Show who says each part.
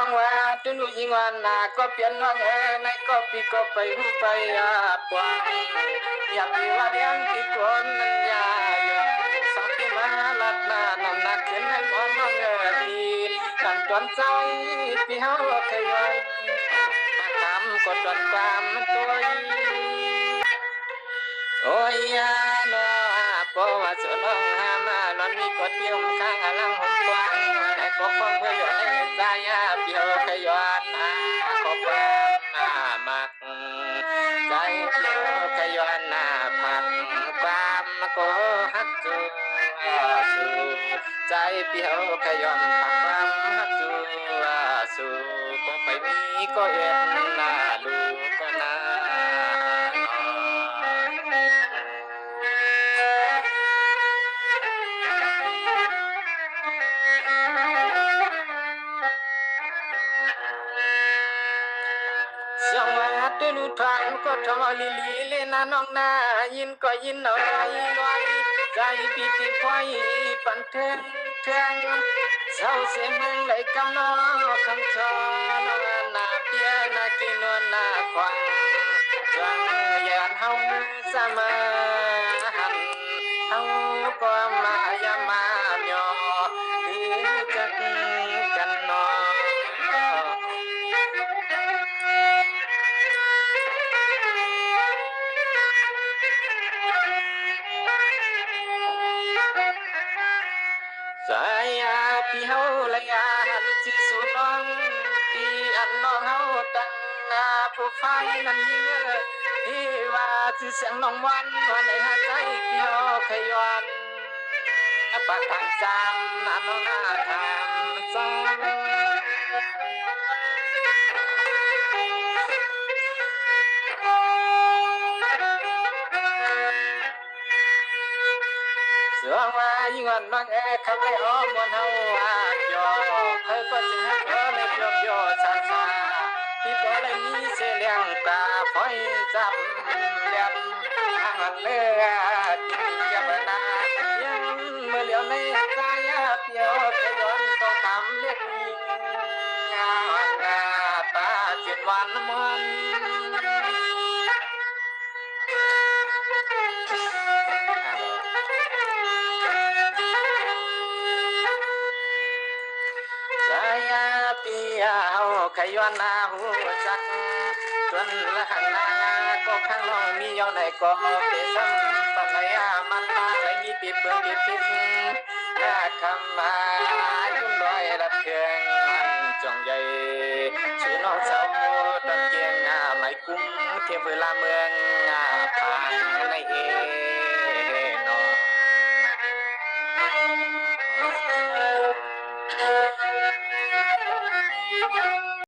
Speaker 1: องว่าตุนุยิงวันนาก็เปลี่ยนน้องในก็ปีก็ไปหูไปปวงอยากมีว่าเลี้ยงที่คนนั้นยาสังที่มาลัดนานำหนักขึ้นให้มอนน้องพี่กันจนใจพี่เฮาเคยวันมาทำก็จนความตัวโอ้ยยาโนปว่าสนองหามานอนมีกดเตียมข้างอลังหงกว้างในก็คงเพื่อในใจเปียวขยอนก็เปิดมักใจเปียวขยอนผักความก็ฮักจูสู่ใจเปียวขยอนผักความฮักจูสู่ก็ไปมีก็เอ็นลูกก็นาจังหวะตุลุทางก็ทอลิลีเลนาน้องนายินก็ยินเอาไว้ลอยใจปีติไฟปันเทิงเทิงเศร้าเสียมึงเลยกำนอคำชอนนาเปียนากินวนนาควังจังยานเฮาสมาหันเฮาก็มายามาหยอคือจักกันนอสายพี่เฮาละยาหันชื่อสุน้องที่อันน้องเฮาตั้งผู้ฟังนั้นยิ่งที่ว่าชื่อเสียงน้องวันวันในหักใจพี่เฮาขยันปากทางจำน้องหน้าทำซ้เสือว่ายิ่งวันบางคำเลยอ้อมวันเฮาจอเธอก็จะให้เธอเลยเปียวเปียวซาซาที่พอเลยมีเสียเลี้ยงตาพอยจับเลี้ยงหันเลือดจะบนายังเมื่อเลี้ยวในใจเปียวขย้อนต้องทำเรียกตาจิตวันมันปีเอาขย้อนหูจักจนละหันนาก็ข้างน้องมีย้อนให้ก็เปซ้ำปัญญามันมาไม่มีปีเปลืองปีพิษคำมายุ่งลอยรัดเคืองจงใหญ่ชื่อน้องสาวตอนเกียงไม่กุ้งเทียบเวลาเมืองผ่านในเอ